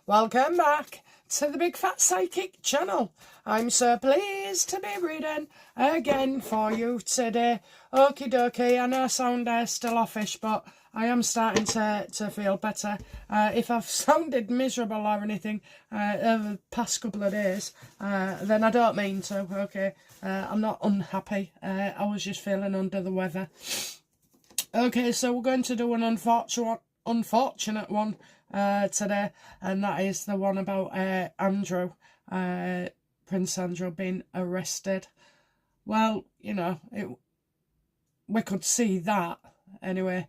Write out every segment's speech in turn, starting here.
Welcome back to the Big Fat Psychic channel. I'm so pleased to be reading again for you today. Okie dokie, I know I sound still offish, but I am starting to feel better. If I've sounded miserable or anything over the past couple of days, then I don't mean to, okay? I'm not unhappy. I was just feeling under the weather. Okay, so we're going to do an unfortunate one today, and that is the one about Andrew, Prince Andrew being arrested. Well, you know, we could see that anyway.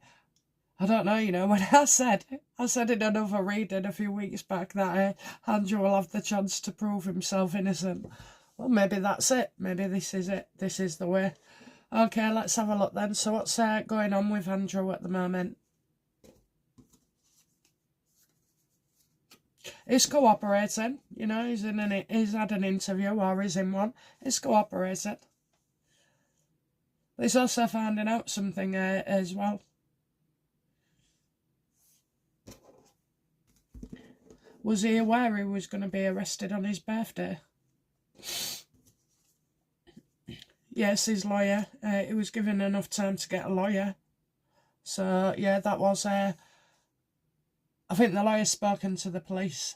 I don't know, you know, when I said in another reading a few weeks back that Andrew will have the chance to prove himself innocent. Well, maybe that's it. Maybe this is it. This is the way. Okay, let's have a look then. So what's going on with Andrew at the moment? He's cooperating, you know, he's had an interview or he's in one. He's cooperating. But he's also finding out something as well. Was he aware he was going to be arrested on his birthday? Yes, his lawyer. He was given enough time to get a lawyer. So, yeah, that was... I think the lawyer's spoken to the police.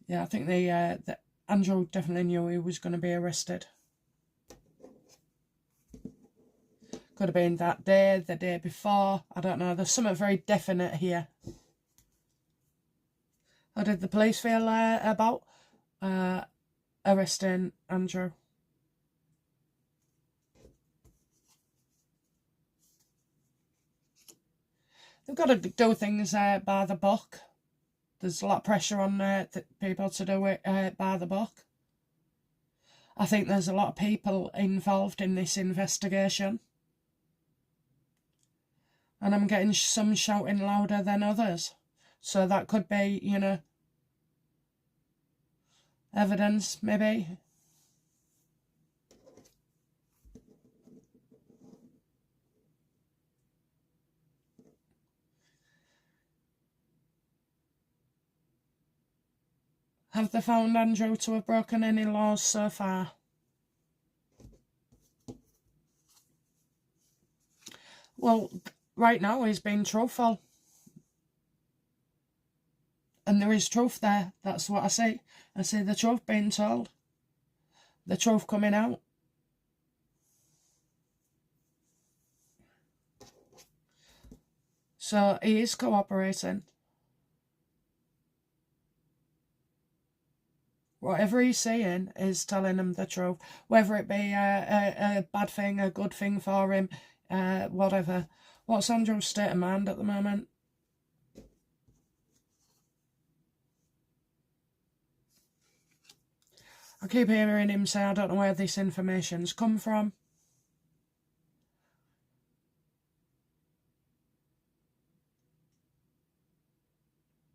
Yeah, I think the Andrew definitely knew he was going to be arrested. Could have been that day, the day before. I don't know. There's something very definite here. How did the police feel about arresting Andrew? They've got to do things by the book. There's a lot of pressure on people to do it by the book. I think there's a lot of people involved in this investigation. And I'm getting some shouting louder than others. So that could be, you know, evidence, maybe. Have they found Andrew to have broken any laws so far? Well, right now he's being truthful. And there is truth there. That's what I see. I see the truth being told. The truth coming out. So he is cooperating. Whatever he's saying is telling him the truth. Whether it be a bad thing, a good thing for him, whatever. What's Andrew's state of mind at the moment? I keep hearing him say, I don't know where this information's come from.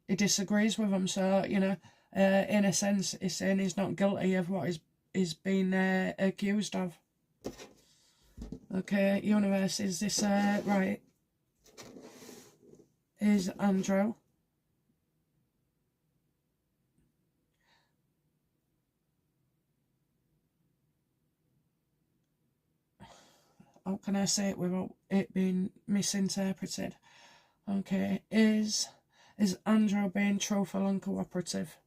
He disagrees with him, so, you know, in a sense, he's saying he's not guilty of what he's been accused of. Okay, universe, is this right? Is Andrew how can I say it without it being misinterpreted? Okay, is Andrew being truthful and cooperative?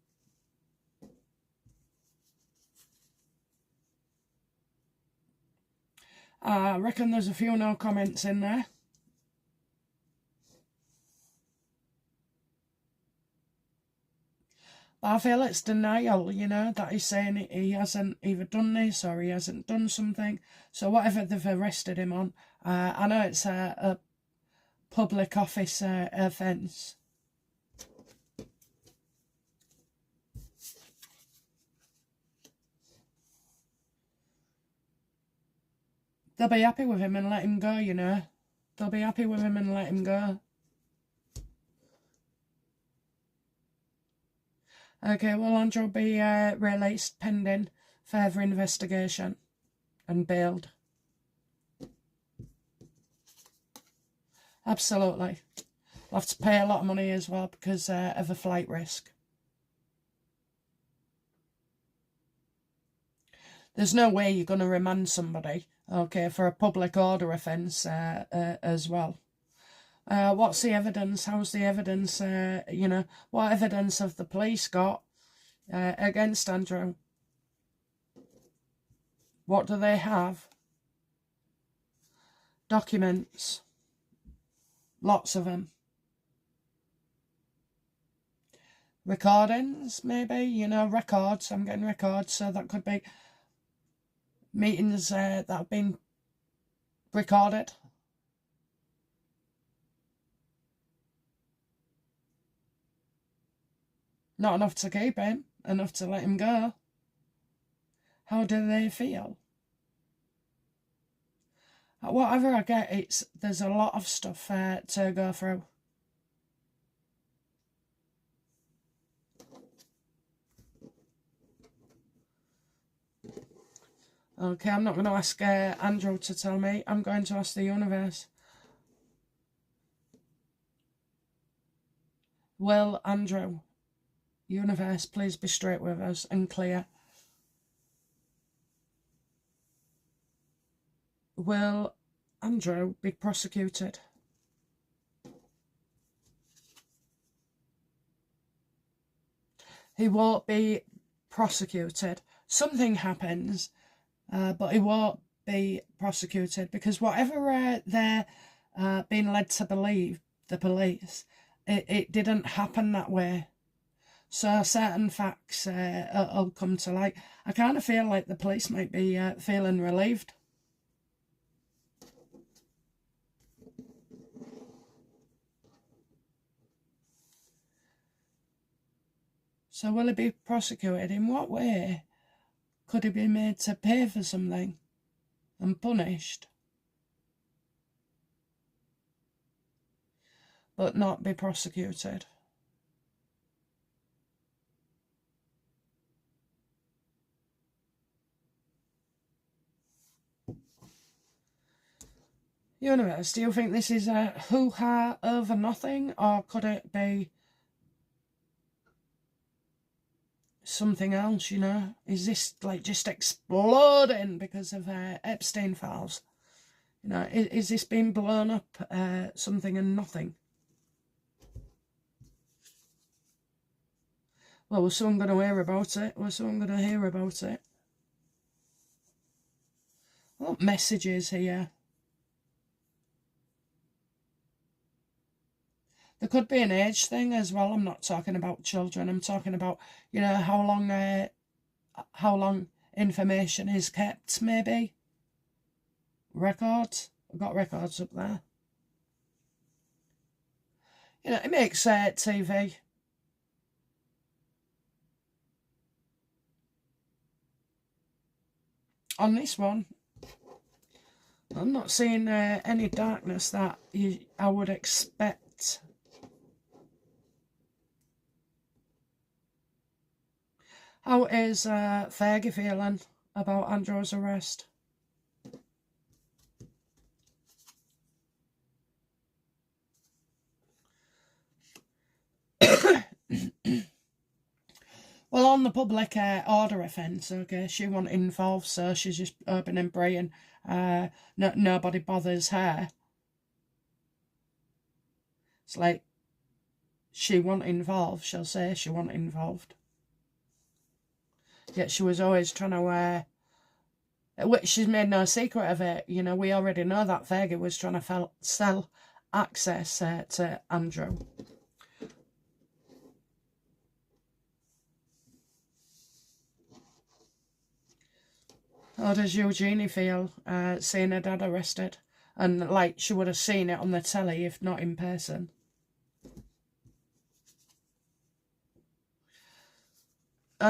I reckon there's a few no comments in there. But I feel it's denial, you know, that he's saying he hasn't either done this or he hasn't done something. So whatever they've arrested him on, I know it's a public office offence. They'll be happy with him and let him go, you know. They'll be happy with him and let him go. Okay, well, Andrew will be released pending further investigation and bailed. Absolutely. I'll have to pay a lot of money as well because of a flight risk. There's no way you're going to remand somebody, okay, for a public order offence as well. What's the evidence? How's the evidence? What evidence have the police got against Andrew? What do they have? Documents. Lots of them. Recordings, maybe, records. I'm getting records, so that could be meetings that have been recorded. Not enough to keep him, enough to let him go. How do they feel? Whatever I get, there's a lot of stuff to go through. Okay, I'm not going to ask Andrew to tell me. I'm going to ask the universe. Will Andrew, universe, please be straight with us and clear. Will Andrew be prosecuted? He won't be prosecuted. Something happens, but he won't be prosecuted because whatever they're being led to believe, the police, it didn't happen that way. So certain facts will come to light. I kind of feel like the police might be feeling relieved. So will he be prosecuted? In what way could he be made to pay for something and punished, but not be prosecuted? Universe, do you think this is a hoo-ha over nothing, or could it be something else, Is this like just exploding because of Epstein files? Is this being blown up something and nothing? Well, we're soon going to hear about it. What messages here? There could be an age thing as well. I'm not talking about children. I'm talking about, how long information is kept, maybe. Records. I've got records up there. It makes TV. On this one, I'm not seeing any darkness that I would expect. How is Fergie feeling about Andrew's arrest? Well, on the public order offence, okay, she wasn't involved, so she's just hoping and praying nobody bothers her. It's like, she wasn't involved, she'll say she wasn't involved. Yet she was always trying to she's made no secret of it. We already know that Fergie was trying to sell access to Andrew. How does Eugenie feel seeing her dad arrested? And like she would have seen it on the telly if not in person.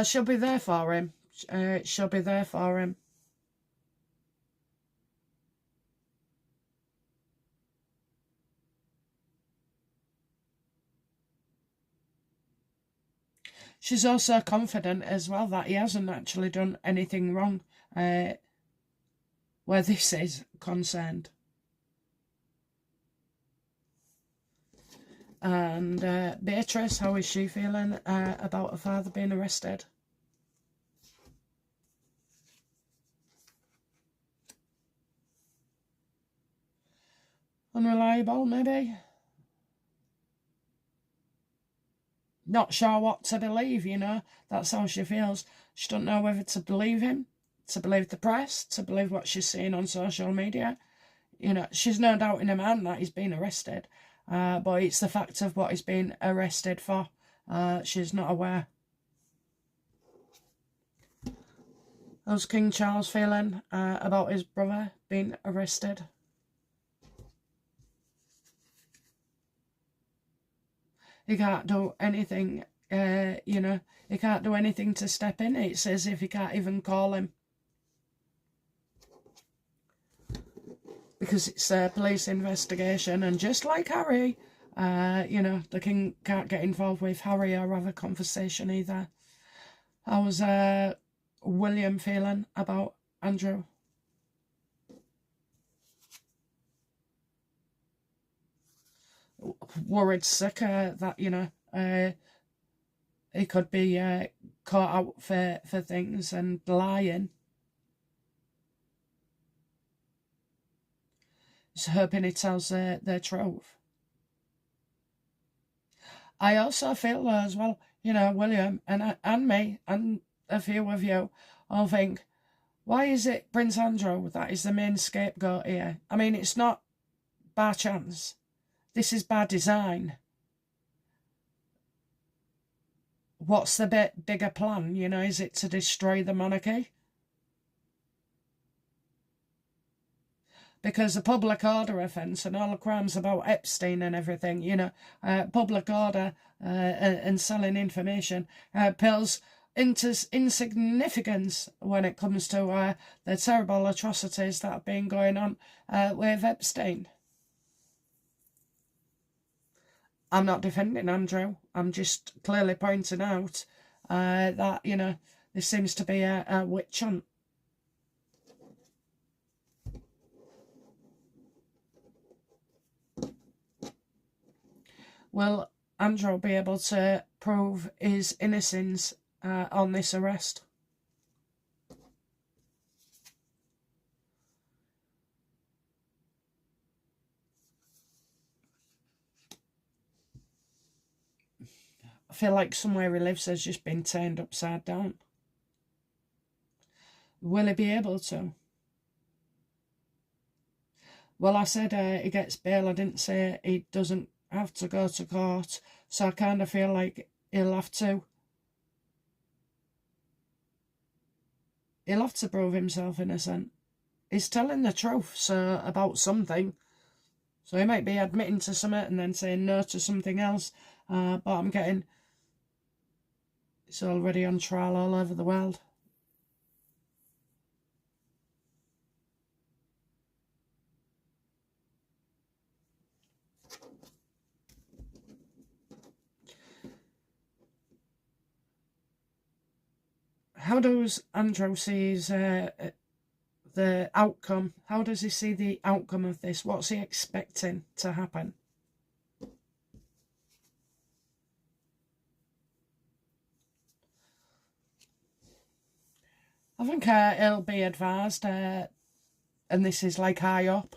She'll be there for him. She'll be there for him. She's also confident as well that he hasn't actually done anything wrong where this is concerned. And Beatrice, how is she feeling about her father being arrested? Unreliable, maybe? Not sure what to believe, you know. That's how she feels. She doesn't know whether to believe him, to believe the press, to believe what she's seeing on social media. You know, she's no doubt in her mind that he's been arrested. But it's the fact of what he's been arrested for. She's not aware. How's King Charles feeling about his brother being arrested? He can't do anything, you know, he can't do anything to step in. It's as if he can't even call him. Because it's a police investigation, and just like Harry, you know, the king can't get involved with Harry or have a conversation either. How's William feeling about Andrew? Worried sick that, you know, he could be caught out for things and lying. He's hoping he tells the truth. I also feel though as well, you know, William and me and a few of you all think, why is it Prince Andrew that is the main scapegoat here? I mean, it's not by chance. This is by design. What's the bigger plan? You know, is it to destroy the monarchy? Because the public order offence and all the crimes about Epstein and everything, you know, public order and selling information pales into insignificance when it comes to the terrible atrocities that have been going on with Epstein. I'm not defending Andrew. I'm just clearly pointing out that, you know, there seems to be a witch hunt. Will Andrew be able to prove his innocence on this arrest? I feel like somewhere he lives has just been turned upside down. Will he be able to? Well, I said he gets bail. I didn't say he doesn't have to go to court. So I kind of feel like he'll have to. He'll have to prove himself innocent. He's telling the truth so about something. So he might be admitting to something and then saying no to something else. But I'm getting... it's already on trial all over the world. How does Andrew see the outcome? How does he see the outcome of this? What's he expecting to happen? I think he'll be advised, and this is like high up.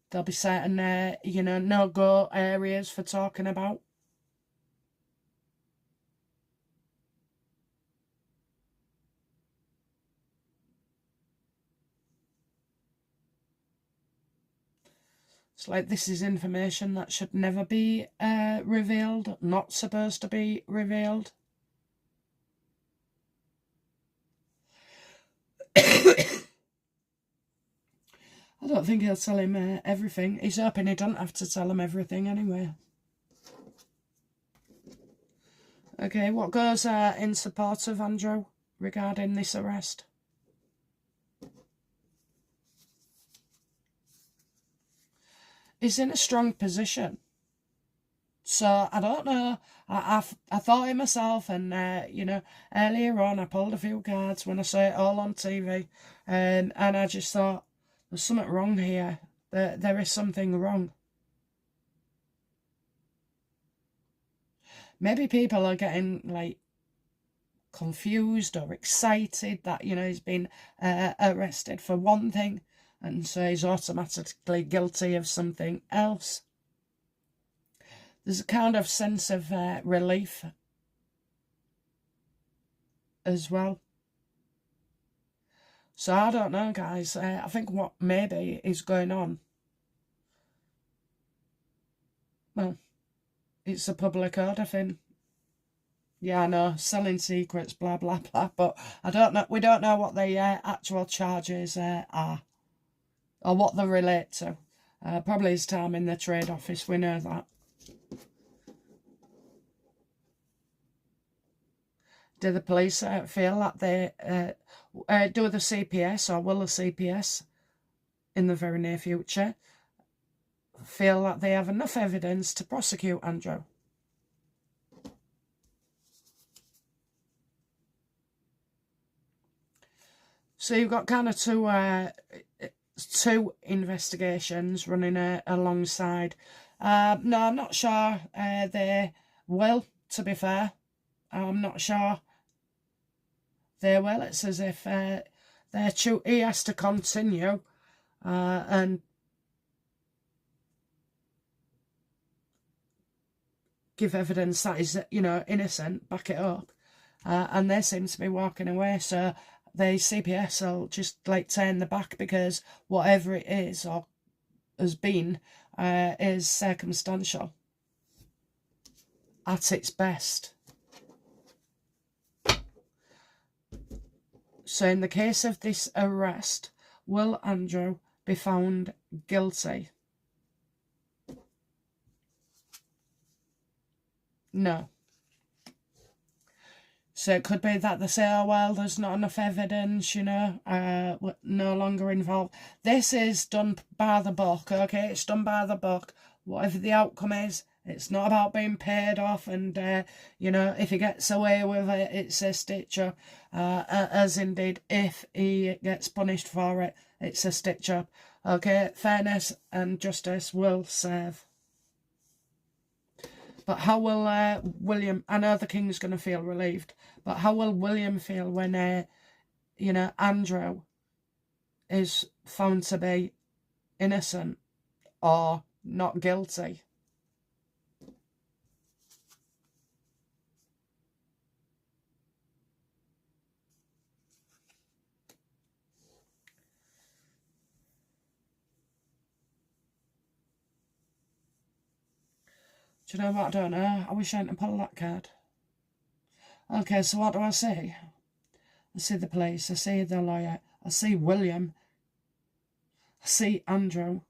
There'll be certain, you know, no-go areas for talking about. It's like this is information that should never be revealed, not supposed to be revealed. I don't think he'll tell him everything. He's hoping he doesn't have to tell him everything anyway. Okay, what goes in support of Andrew regarding this arrest? He's in a strong position. So, I don't know. I thought it myself, and, you know, earlier on I pulled a few cards when I saw it all on TV, and I just thought, there's something wrong here. There is something wrong. maybe people are getting like confused or excited that, you know, he's been arrested for one thing, and so he's automatically guilty of something else. There's a kind of sense of relief as well. So I don't know, guys. I think what maybe is going on, well, it's a public order thing. Yeah, I know, selling secrets, blah, blah, blah. But I don't know. We don't know what the actual charges are, or what they relate to. Probably his time in the trade office. We know that. Do the police feel that they do the CPS, or will the CPS in the very near future feel that they have enough evidence to prosecute Andrew? So you've got kind of two investigations running alongside. No, I'm not sure they will, to be fair. I'm not sure they will. It's as if he has to continue and give evidence that is, you know, innocent, back it up. And they seem to be walking away. So the CPS will just like turn the back, because whatever it is or has been is circumstantial at its best. So in the case of this arrest, will Andrew be found guilty? No. So it could be that they say, oh, well, there's not enough evidence, you know, we're no longer involved. This is done by the book, okay? It's done by the book. Whatever the outcome is, it's not about being paid off and, you know, if he gets away with it, it's a stitch-up. As indeed, if he gets punished for it, it's a stitch-up. Okay, fairness and justice will serve. But how will William, I know the King's going to feel relieved, but how will William feel when, you know, Andrew is found to be innocent or not guilty? Do you know what? I don't know. I wish I hadn't pulled that card. Okay, so what do I see? I see the police, I see the lawyer, I see William, I see Andrew.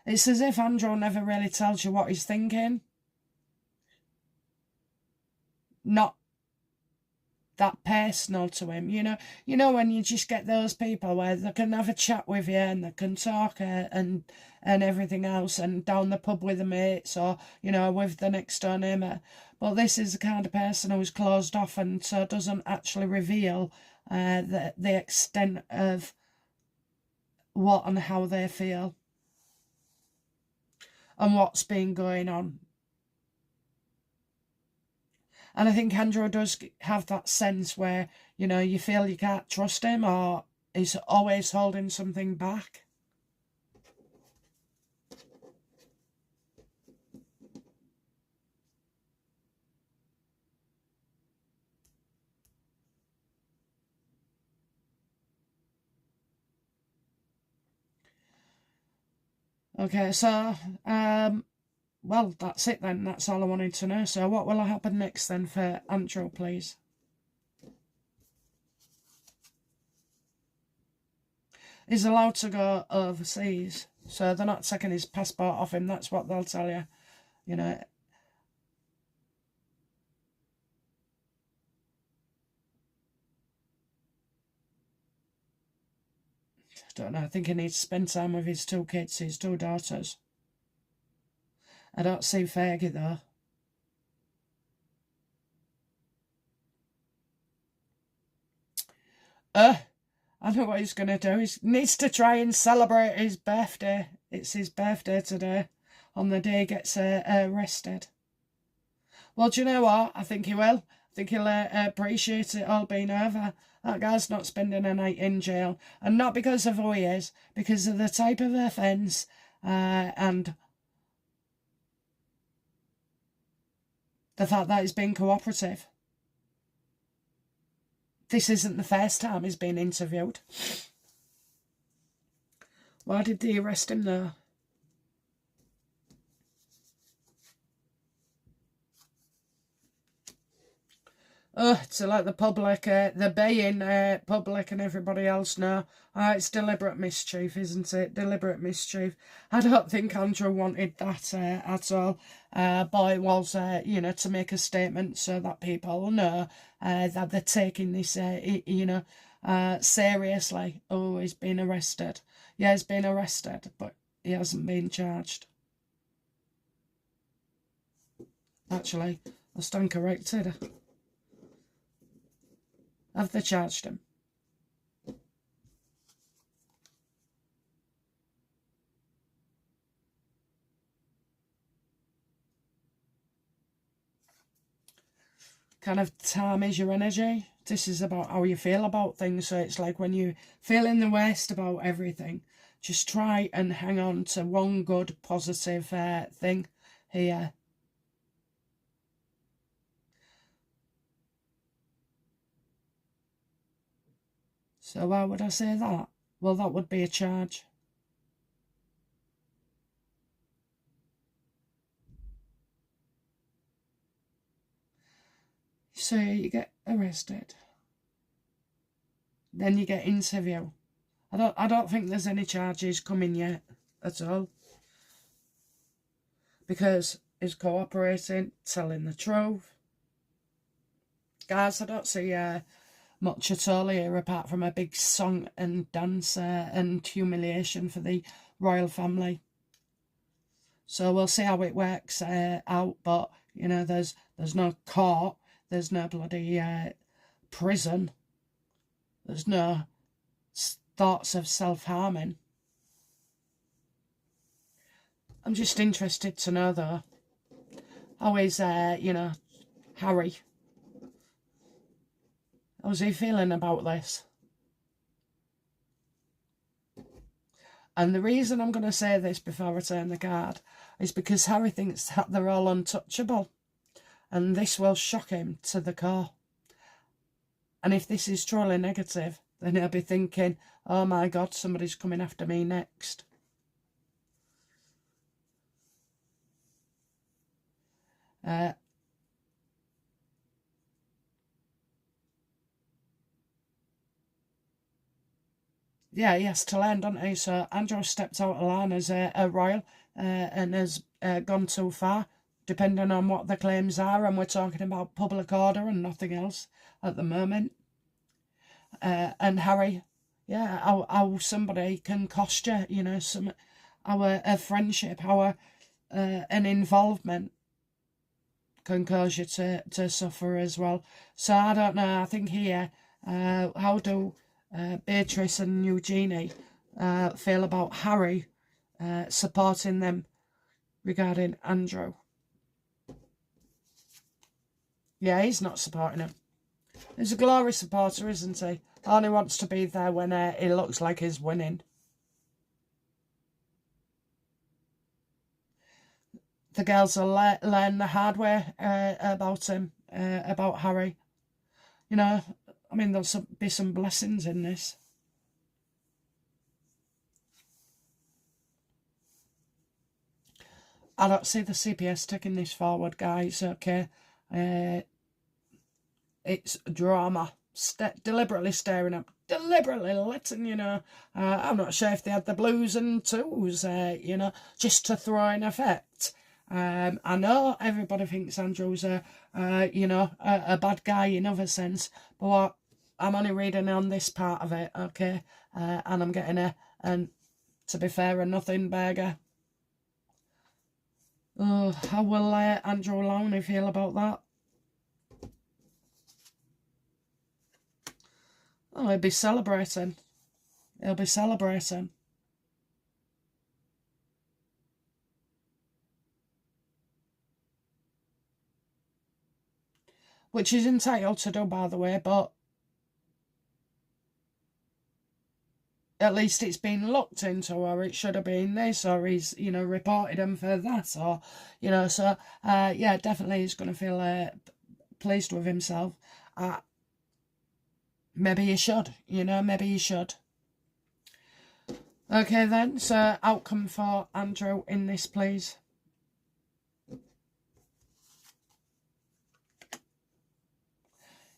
It's as if Andrew never really tells you what he's thinking. Not that personal to him, you know when you just get those people where they can have a chat with you and they can talk and everything else, and down the pub with the mates, or, you know, with the next door neighbour. But this is the kind of person who's closed off, and so doesn't actually reveal the extent of what and how they feel and what's been going on. And I think Andrew does have that sense where, you know, you feel you can't trust him, or he's always holding something back. Okay, so, well, that's it then. That's all I wanted to know. So what will happen next then for Andrew, please? He's allowed to go overseas, so they're not taking his passport off him. That's what they'll tell you, you know. I don't know. I think he needs to spend time with his two kids, his two daughters. I don't see Fergie though. I know what he's going to do. He needs to try and celebrate his birthday. It's his birthday today. on the day he gets arrested. Well, do you know what? I think he will. I think he'll appreciate it all being over. That guy's not spending a night in jail. And not because of who he is, because of the type of offence and the fact that he's been cooperative. This isn't the first time he's been interviewed. Why did they arrest him though? Oh, to let the public, the baying public and everybody else know. It's deliberate mischief, isn't it? Deliberate mischief. I don't think Andrew wanted that at all. But it was, to make a statement so that people know that they're taking this, seriously. Oh, he's been arrested. Yeah, he's been arrested, but he hasn't been charged. Actually, I stand corrected. Have they charged him? Kind of time is your energy. This is about how you feel about things. So it's like when you feel in the worst about everything, just try and hang on to one good, positive thing here. So why would I say that? Well, that would be a charge. So you get arrested. Then you get interview. I don't think there's any charges coming yet at all. Because he's cooperating, telling the truth. Guys, I don't see much at all here apart from a big song and dance and humiliation for the royal family. So we'll see how it works out, but there's no court, there's no bloody prison, there's no thoughts of self-harming. I'm just interested to know though, how is Harry? How's he feeling about this? And the reason I'm going to say this before I turn the card is because Harry thinks that they're all untouchable. And this will shock him to the core. And if this is truly negative, then he'll be thinking, oh my God, somebody's coming after me next. Yeah, he has to learn, doesn't he? So Andrew stepped out of line as a royal and has gone too far, depending on what the claims are. And we're talking about public order and nothing else at the moment. And Harry, yeah, how somebody can cost you, our friendship, our an involvement can cause you to suffer as well. So I don't know. I think here, how do Beatrice and Eugenie feel about Harry supporting them regarding Andrew? Yeah, he's not supporting him. He's a glory supporter, isn't he? Only wants to be there when he looks like he's winning. The girls will learn the hard way about him, about Harry. I mean, there'll be some blessings in this. I don't see the CPS taking this forward, guys, okay? It's drama. Deliberately staring up. Deliberately letting you know. I'm not sure if they had the blues and twos, just to throw in effect. I know everybody thinks Andrew's a bad guy in other sense, but I'm only reading on this part of it, okay? And I'm getting and to be fair, a nothing burger. Oh, how will Andrew Lowney feel about that? Oh, he'll be celebrating. He'll be celebrating. which he's entitled to do, by the way, but at least it's been looked into, or it should have been this, or he's, you know, reported him for that, or, you know, so, yeah, definitely he's going to feel pleased with himself. Maybe he should, you know, maybe he should. Okay then, so outcome for Andrew in this, please.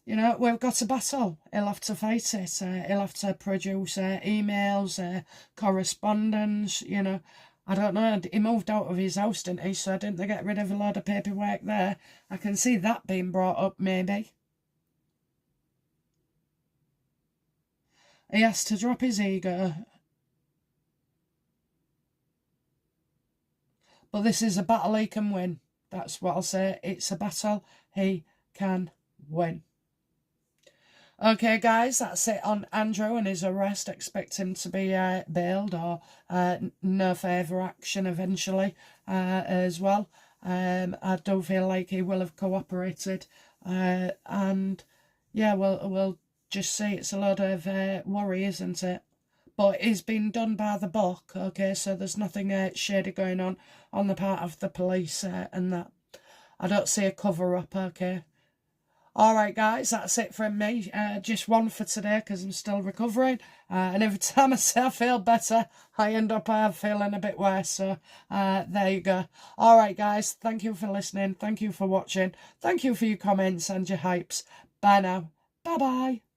You know, we've got a battle. He'll have to fight it. He'll have to produce emails, correspondence, you know. I don't know. He moved out of his house, didn't he? So didn't they get rid of a lot of paperwork there? I can see that being brought up, maybe. He has to drop his ego. But this is a battle he can win. That's what I'll say. It's a battle he can win. Okay, guys, that's it on Andrew and his arrest. Expect him to be bailed or no further action eventually as well. I do feel like he will have cooperated. And, yeah, we'll just see. It's a lot of worry, isn't it? But it's been done by the book, okay, so there's nothing shady going on the part of the police and that. I don't see a cover-up, okay. Alright guys, that's it from me. Just one for today because I'm still recovering. And every time I say I feel better, I end up feeling a bit worse. So there you go. Alright guys, thank you for listening. Thank you for watching. Thank you for your comments and your hypes. Bye now. Bye-bye.